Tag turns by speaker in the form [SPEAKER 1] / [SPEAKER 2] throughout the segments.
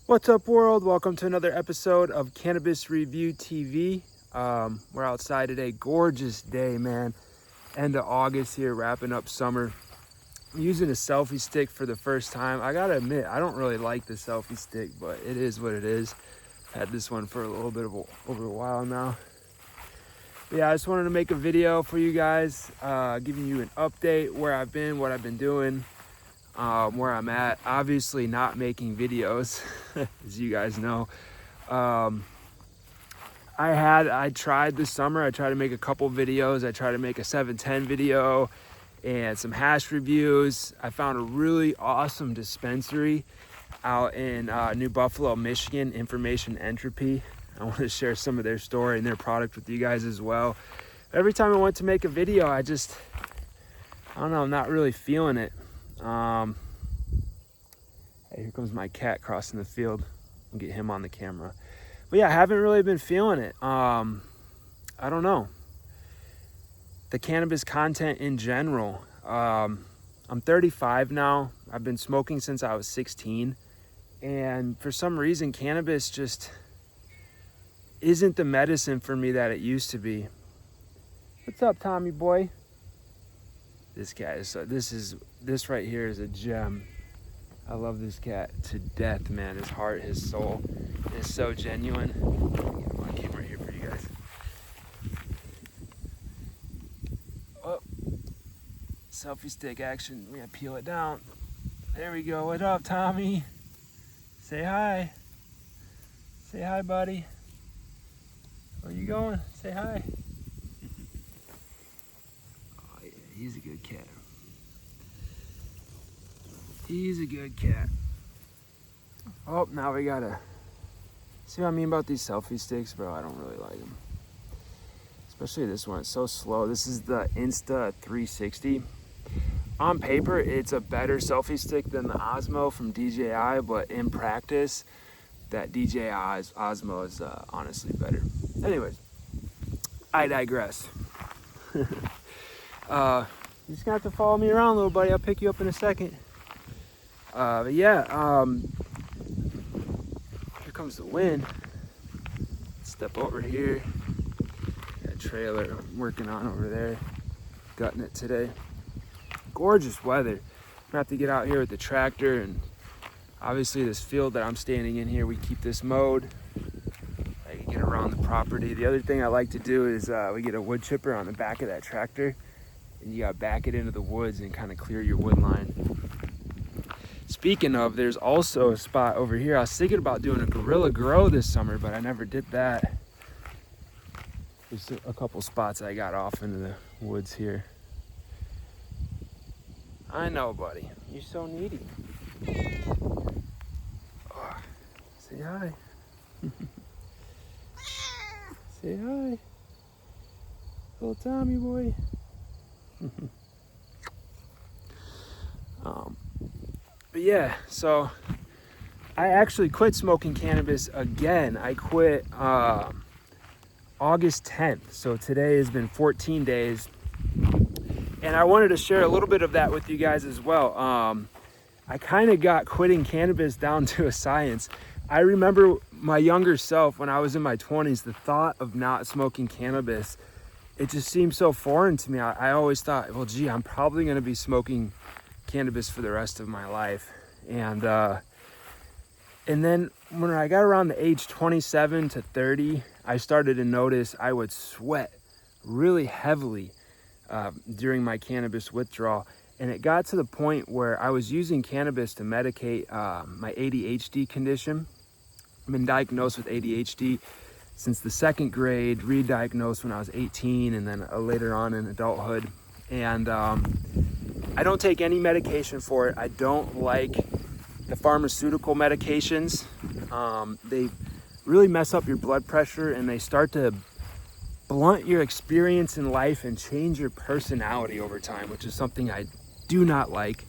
[SPEAKER 1] What's up, world? Welcome to another episode of Cannabis Review TV. We're outside today. Gorgeous day, man. End of August here, wrapping up summer. I'm using a selfie stick for the first time. I gotta admit, I don't really like the selfie stick, but it is what it is. I've had this one for a little bit of over a while now. Yeah, I just wanted to make a video for you guys, giving you an update where I've been, what I've been doing, where I'm at. Obviously not making videos, as you guys know. I tried this summer. I tried to make a couple videos. I tried to make a 710 video and some hash reviews. I found a really awesome dispensary out in New Buffalo, Michigan, Information Entropy. I want to share some of their story and their product with you guys as well. Every time I went to make a video, I don't know, I'm not really feeling it. Hey, here comes my cat crossing the field. I'll get him on the camera. But yeah, I haven't really been feeling it. I don't know. The cannabis content in general. I'm 35 now. I've been smoking since I was 16. And for some reason, cannabis just isn't the medicine for me that it used to be. What's up, Tommy boy? This cat is this right here is a gem. I love this cat to death, man. His heart, his soul is so genuine. Get him on camera here for you guys. Oh, selfie stick action. We gotta peel it down. There we go. What up, Tommy? Say hi. Say hi, buddy. Where you going? Say hi. Oh yeah, he's a good cat. He's a good cat. Oh, now we gotta see what I mean about these selfie sticks, bro. I don't really like them, especially this one. It's so slow. This is the Insta 360. On paper, it's a better selfie stick than the Osmo from DJI, but in practice, that DJI Osmo is honestly better. Anyways, I digress. You're just gonna have to follow me around, little buddy. I'll pick you up in a second. But yeah, here comes the wind. Step over here. Got a trailer I'm working on over there. Gutting it today. Gorgeous weather. I'm gonna have to get out here with the tractor, and obviously this field that I'm standing in here, we keep this mowed. I can get around the property. The other thing I like to do is we get a wood chipper on the back of that tractor, and you gotta back it into the woods and kind of clear your wood line. Speaking of, there's also a spot over here. I was thinking about doing a guerrilla grow this summer, but I never did that. There's a couple spots I got off into the woods here. I know, buddy. You're so needy. Oh, say hi. Say hi. Little Tommy boy. But yeah, so I actually quit smoking cannabis again. I quit August 10th. So today has been 14 days. And I wanted to share a little bit of that with you guys as well. I kind of got quitting cannabis down to a science. I remember my younger self when I was in my 20s, the thought of not smoking cannabis, it just seemed so foreign to me. I always thought, well, gee, I'm probably going to be smoking cannabis for the rest of my life. And then when I got around the age 27 to 30, I started to notice I would sweat really heavily during my cannabis withdrawal. And it got to the point where I was using cannabis to medicate my ADHD condition. I've been diagnosed with ADHD since the second grade, re-diagnosed when I was 18, and then later on in adulthood. And I don't take any medication for it. I don't like the pharmaceutical medications. They really mess up your blood pressure, and they start to blunt your experience in life and change your personality over time, which is something I do not like.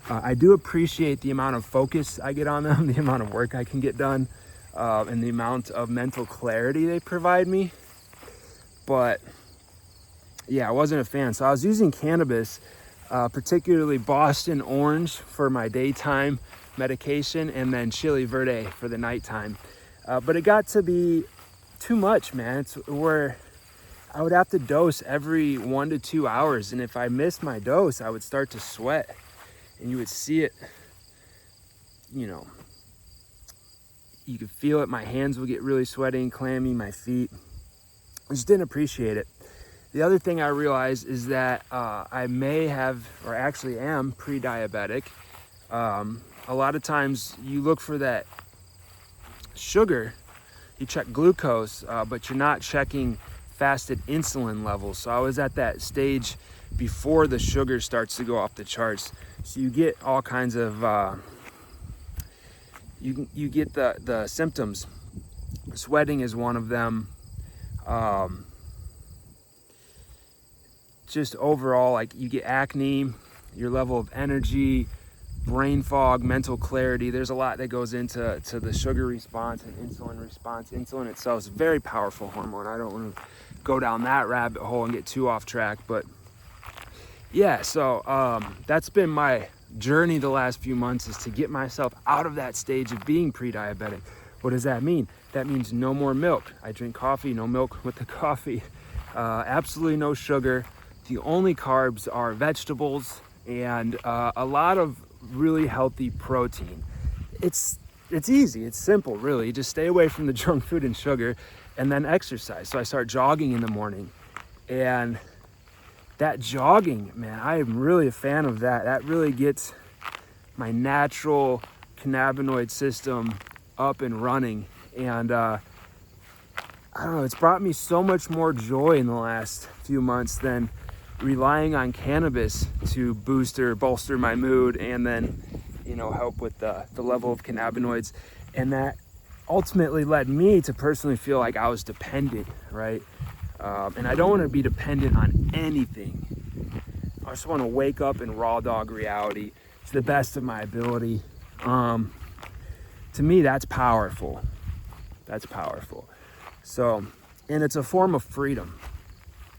[SPEAKER 1] I do appreciate the amount of focus I get on them, the amount of work I can get done, and the amount of mental clarity they provide me. But yeah, I wasn't a fan. So I was using cannabis, particularly Boston Orange, for my daytime medication and then chili verde for the nighttime. But it got to be too much, man. It's where I would have to dose every 1 to 2 hours. And if I missed my dose, I would start to sweat, and you would see it, you know, you could feel it. My hands would get really sweaty and clammy, my feet. I just didn't appreciate it. The other thing I realized is that I may have, or actually am, pre-diabetic. A lot of times you look for that sugar, you check glucose, but you're not checking fasted insulin levels. So I was at that stage before the sugar starts to go off the charts. So you get all kinds of, you get the symptoms. Sweating is one of them. Just overall, like, you get acne, your level of energy, brain fog, mental clarity. There's a lot that goes into the sugar response and insulin response. Insulin itself is a very powerful hormone. I don't want to go down that rabbit hole and get too off track, but yeah, so that's been my journey the last few months, is to get myself out of that stage of being pre-diabetic. What does that mean? That means no more milk. I drink coffee, no milk with the coffee, absolutely no sugar. The only carbs are vegetables and a lot of really healthy protein. It's easy, it's simple, really. You just stay away from the junk food and sugar, and then exercise. So I start jogging in the morning, and that jogging, man, I am really a fan of that. That really gets my natural cannabinoid system up and running. And I don't know, it's brought me so much more joy in the last few months than relying on cannabis to boost or bolster my mood, and then, you know, help with the level of cannabinoids. And that ultimately led me to personally feel like I was dependent, right? And I don't want to be dependent on anything. I just want to wake up in raw dog reality to the best of my ability. To me, that's powerful. That's powerful. So, and it's a form of freedom.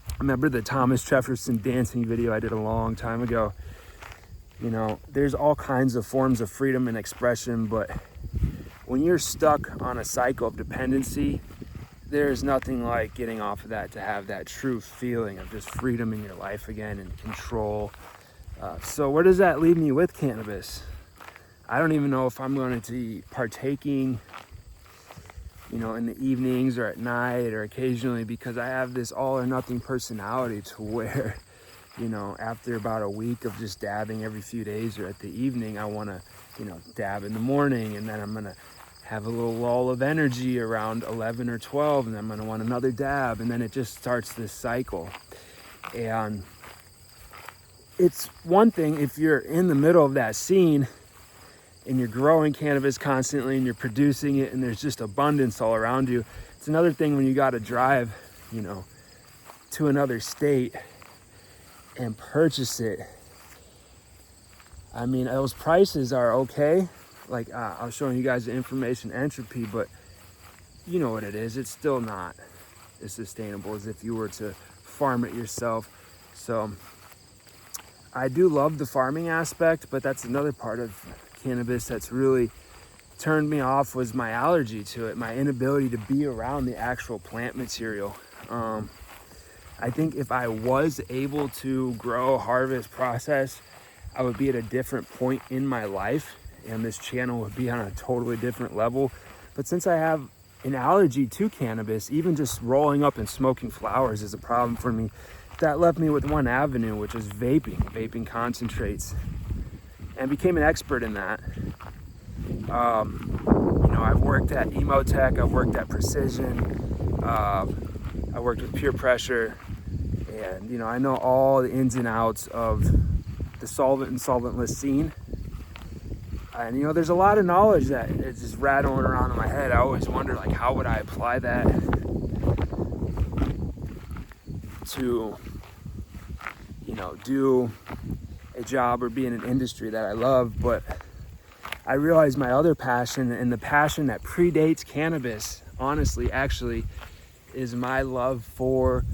[SPEAKER 1] I remember the Thomas Jefferson dancing video I did a long time ago. You know, there's all kinds of forms of freedom and expression, but when you're stuck on a cycle of dependency, there's nothing like getting off of that to have that true feeling of just freedom in your life again and control. So where does that leave me with cannabis? I don't even know if I'm going to be partaking, you know, in the evenings or at night or occasionally, because I have this all or nothing personality to where, you know, after about a week of just dabbing every few days or at the evening, I want to, you know, dab in the morning, and then I'm going to have a little lull of energy around 11 or 12, and then I'm going to want another dab, and then it just starts this cycle. And it's one thing if you're in the middle of that scene and you're growing cannabis constantly and you're producing it and there's just abundance all around you. It's another thing when you got to drive, you know, to another state and purchase it. I mean, those prices are okay. Like, I was showing you guys the information entropy, but you know what it is. It's still not as sustainable as if you were to farm it yourself. So I do love the farming aspect, but that's another part of cannabis that's really turned me off, was my allergy to it, my inability to be around the actual plant material. I think if I was able to grow, harvest, process, I would be at a different point in my life, and this channel would be on a totally different level. But since I have an allergy to cannabis, even just rolling up and smoking flowers is a problem for me. That left me with one avenue, which is vaping concentrates, and became an expert in that. You know, I've worked at Emotech, I've worked at Precision, I worked with Pure Pressure, and, you know, I know all the ins and outs of the solvent and solventless scene. And, you know, there's a lot of knowledge that is just rattling around in my head. I always wonder, like, how would I apply that to, you know, do a job or be in an industry that I love. But I realized my other passion, and the passion that predates cannabis, honestly, actually, is my love for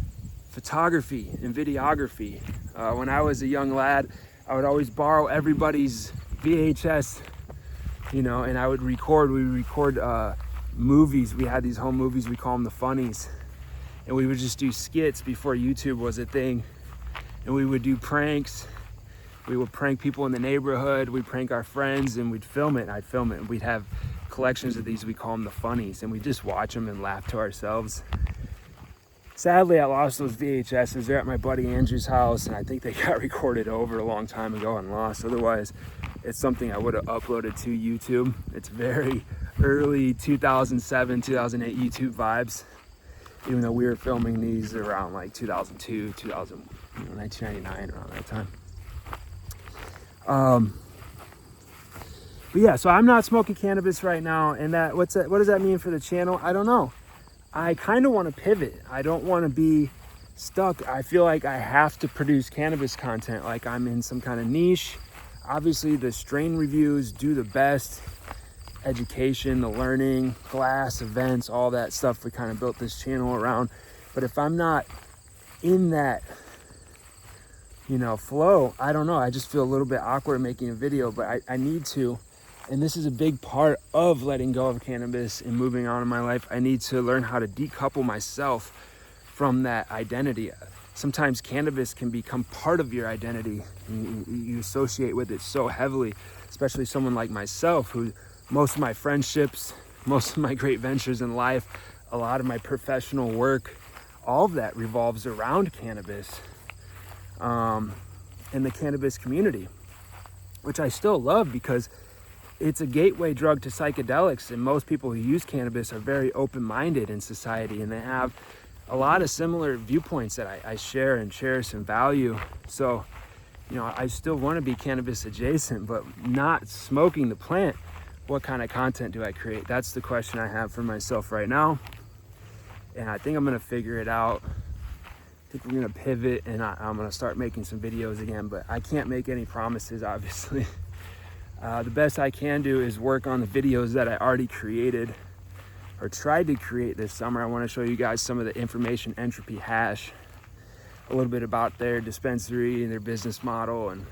[SPEAKER 1] photography and videography. When I was a young lad, I would always borrow everybody's VHS you know, and we would record movies. We had these home movies, we call them the funnies. And we would just do skits before YouTube was a thing. And we would do pranks. We would prank people in the neighborhood. We'd prank our friends and we'd film it. And I'd film it. And we'd have collections of these, we call them the funnies. And we just watch them and laugh to ourselves. Sadly, I lost those VHSs. They're at my buddy Andrew's house. And I think they got recorded over a long time ago and lost. Otherwise, it's something I would have uploaded to YouTube. It's very early 2007, 2008 YouTube vibes. Even though we were filming these around like 2002, 1999, around that time. But yeah, so I'm not smoking cannabis right now, and what does that mean for the channel? I don't know. I kind of want to pivot. I don't want to be stuck. I feel like I have to produce cannabis content, like I'm in some kind of niche. Obviously, the strain reviews do the best. Education, the learning, class, events, all that stuff we kind of built this channel around. But if I'm not in that, you know, flow, I don't know, I just feel a little bit awkward making a video, but I need to. And this is a big part of letting go of cannabis and moving on in my life. I need to learn how to decouple myself from that identity. Sometimes cannabis can become part of your identity. You associate with it so heavily, especially someone like myself, who most of my friendships, most of my great ventures in life, a lot of my professional work, all of that revolves around cannabis and the cannabis community, which I still love because it's a gateway drug to psychedelics. And most people who use cannabis are very open-minded in society, and they have a lot of similar viewpoints that I share and cherish and value. So, you know, I still want to be cannabis adjacent, but not smoking the plant. What kind of content do I create? That's the question I have for myself right now. And I think I'm gonna figure it out. I think we're gonna pivot and I'm gonna start making some videos again, but I can't make any promises, obviously. The best I can do is work on the videos that I already created or tried to create this summer. I wanna show you guys some of the information entropy hash, a little bit about their dispensary and their business model and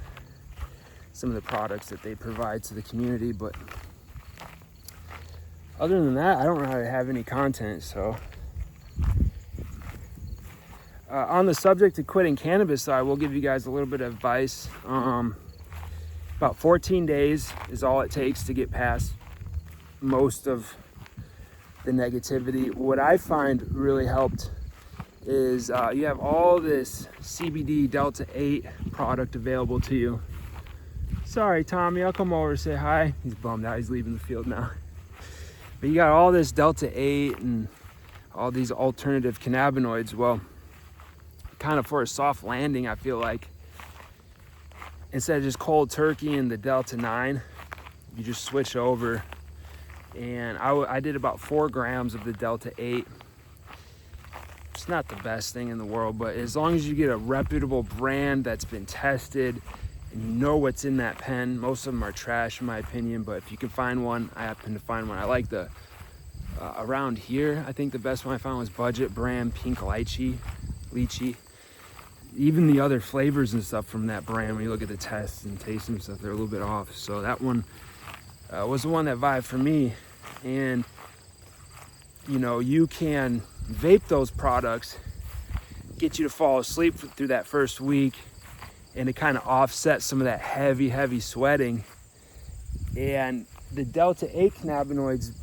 [SPEAKER 1] some of the products that they provide to the community. But other than that, I don't really have any content. So on the subject of quitting cannabis, I will give you guys a little bit of advice. About 14 days is all it takes to get past most of the negativity. What I find really helped is you have all this CBD Delta 8 product available to you. Sorry, Tommy, I'll come over and say hi. He's bummed out, he's leaving the field now. But you got all this Delta 8 and all these alternative cannabinoids. Well, kind of for a soft landing, I feel like, instead of just cold turkey and the Delta 9, you just switch over. And I did about 4 grams of the Delta 8. It's not the best thing in the world, but as long as you get a reputable brand that's been tested and you know what's in that pen. Most of them are trash in my opinion, but if you can find one, I happen to find one. I like the around here, I think the best one I found was Budget Brand Pink Lychee. Even the other flavors and stuff from that brand, when you look at the tests and taste and stuff, they're a little bit off. So that one was the one that vibed for me. And you know, you can vape those products, get you to fall asleep through that first week, and it kind of offsets some of that heavy sweating. And the Delta 8 cannabinoids,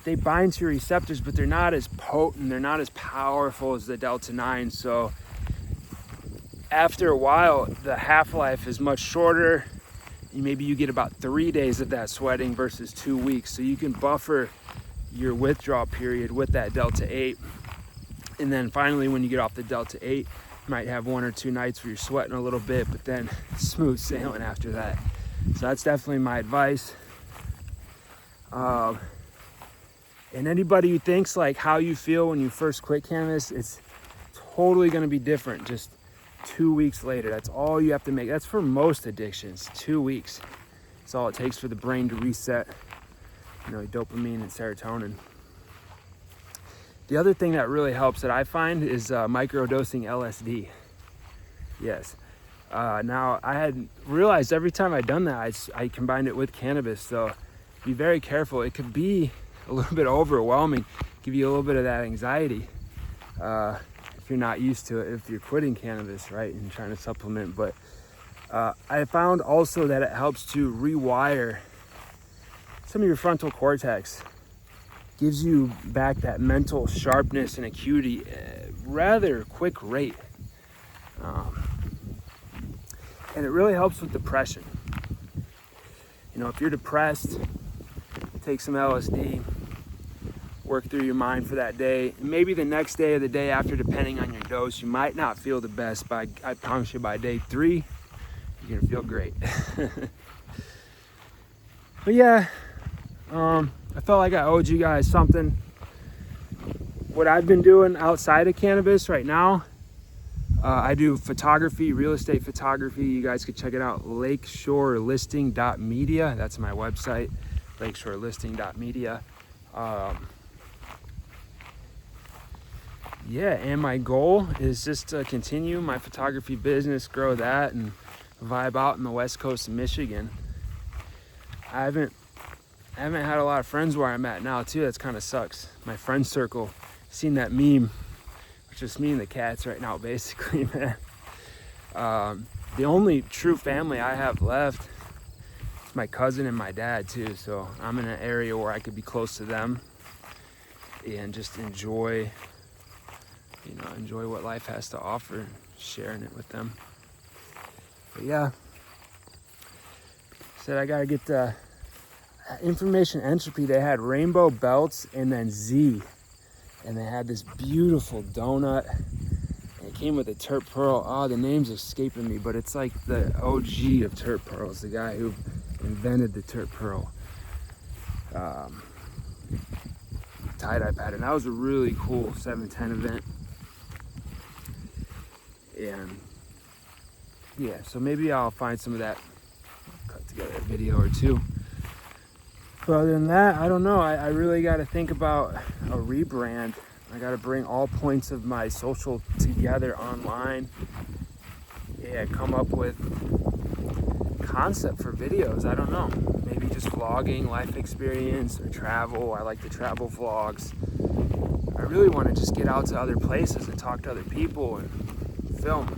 [SPEAKER 1] they bind to your receptors, but they're not as potent, they're not as powerful as the Delta 9. So after a while, the half-life is much shorter. Maybe you get about 3 days of that sweating versus 2 weeks. So you can buffer your withdrawal period with that Delta 8. And then finally, when you get off the Delta 8, you might have 1 or 2 nights where you're sweating a little bit, but then smooth sailing after that. So that's definitely my advice. And anybody who thinks like how you feel when you first quit cannabis, it's totally gonna be different just 2 weeks later. That's all you have to make. That's for most addictions, 2 weeks. That's all it takes for the brain to reset, you know, dopamine and serotonin. The other thing that really helps that I find is microdosing LSD. Yes. Now I had realized every time I'd done that, I combined it with cannabis. So be very careful. It could be a little bit overwhelming, give you a little bit of that anxiety if you're not used to it, if you're quitting cannabis, right, and trying to supplement. But I found also that it helps to rewire some of your frontal cortex, gives you back that mental sharpness and acuity at a rather quick rate. And it really helps with depression. You know, if you're depressed, take some LSD, work through your mind for that day. And maybe the next day or the day after, depending on your dose, you might not feel the best, but I promise you by day 3, you're gonna feel great. But yeah, I felt like I owed you guys something. What I've been doing outside of cannabis right now, I do photography, real estate photography. You guys could check it out, lakeshorelisting.media. That's my website, lakeshorelisting.media. Yeah, and my goal is just to continue my photography business, grow that, and vibe out in the west coast of Michigan. I haven't had a lot of friends where I'm at now too. That's kind of sucks. My friend circle, seen that meme, just me and the cats right now, basically, man. The only true family I have left is my cousin and my dad too. So I'm in an area where I could be close to them and just enjoy what life has to offer and sharing it with them. But yeah, said I gotta get the information entropy. They had rainbow belts and then Z. And they had this beautiful donut. It came with a terp pearl. Oh, the name's escaping me, but it's like the OG of terp pearls, the guy who invented the terp pearl tie-dye pattern. That was a really cool 710 event. And yeah, so maybe I'll find some of that, cut together a video or two. But other than that, I don't know. I really got to think about a rebrand. I got to bring all points of my social together online. Yeah, come up with concept for videos. I don't know. Maybe just vlogging, life experience, or travel. I like the travel vlogs. I really want to just get out to other places and talk to other people and film.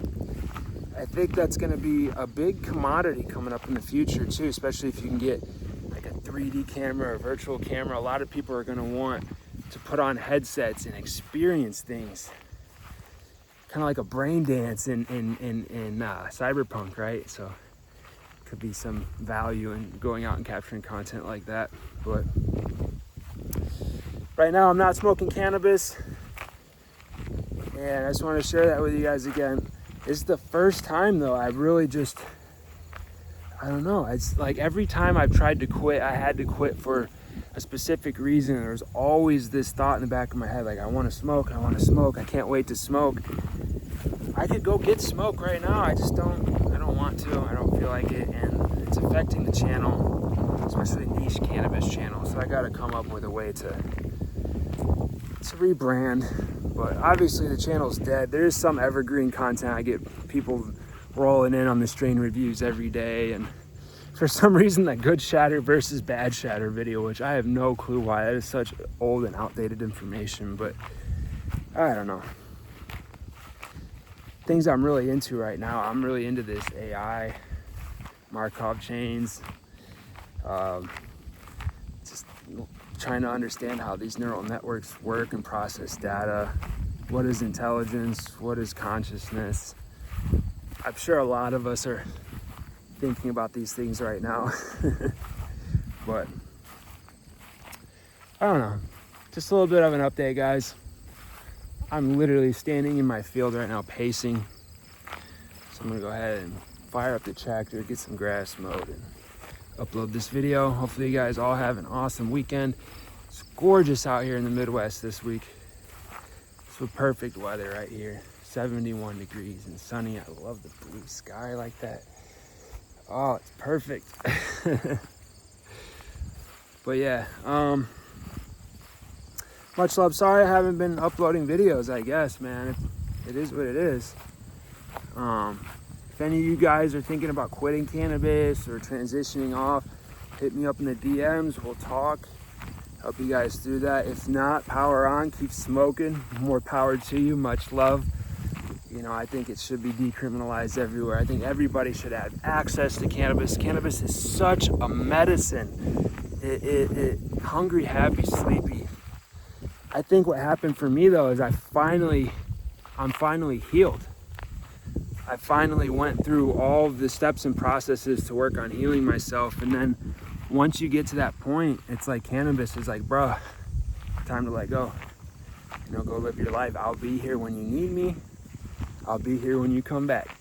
[SPEAKER 1] I think that's going to be a big commodity coming up in the future too, especially if you can get like a 3D camera or virtual camera. A lot of people are going to want to put on headsets and experience things, kind of like a brain dance in cyberpunk, right? So could be some value in going out and capturing content like that. But right now I'm not smoking cannabis, and I just want to share that with you guys again. This is the first time though I really just, I don't know, it's like every time I've tried to quit, I had to quit for a specific reason. There's always this thought in the back of my head, like I want to smoke, I can't wait to smoke. I could go get smoke right now, I don't want to, I don't feel like it, and it's affecting the channel, especially niche cannabis channel. So I got to come up with a way to rebrand. But obviously the channel's dead. There's some evergreen content. I get people rolling in on the strain reviews every day, and for some reason that good shatter versus bad shatter video, which I have no clue why, that is such old and outdated information, but I don't know. Things I'm really into right now, I'm really into this AI, Markov chains, just trying to understand how these neural networks work and process data. What is intelligence? What is consciousness? I'm sure a lot of us are thinking about these things right now. But I don't know, just a little bit of an update, guys. I'm literally standing in my field right now pacing, so I'm gonna go ahead and fire up the tractor, get some grass mowed, and upload this video. Hopefully you guys all have an awesome weekend. It's gorgeous out here in the Midwest this week. It's perfect weather right here, 71 degrees and sunny. I love the blue sky like that. Oh, it's perfect. But yeah, much love. Sorry I haven't been uploading videos, I guess, man. It is what it is. If any of you guys are thinking about quitting cannabis or transitioning off, hit me up in the DMs. We'll talk, help you guys through that. If not, power on, keep smoking. More power to you. Much love. You know, I think it should be decriminalized everywhere. I think everybody should have access to cannabis. Cannabis is such a medicine. It hungry, happy, sleepy. I think what happened for me though is I'm finally healed. I finally went through all of the steps and processes to work on healing myself. And then once you get to that point, it's like cannabis is like, bro, time to let go. You know, go live your life. I'll be here when you need me. I'll be here when you come back.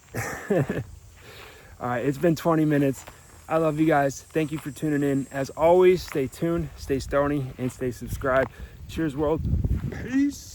[SPEAKER 1] All right, it's been 20 minutes. I love you guys. Thank you for tuning in. As always, stay tuned, stay stony, and stay subscribed. Cheers, world. Peace.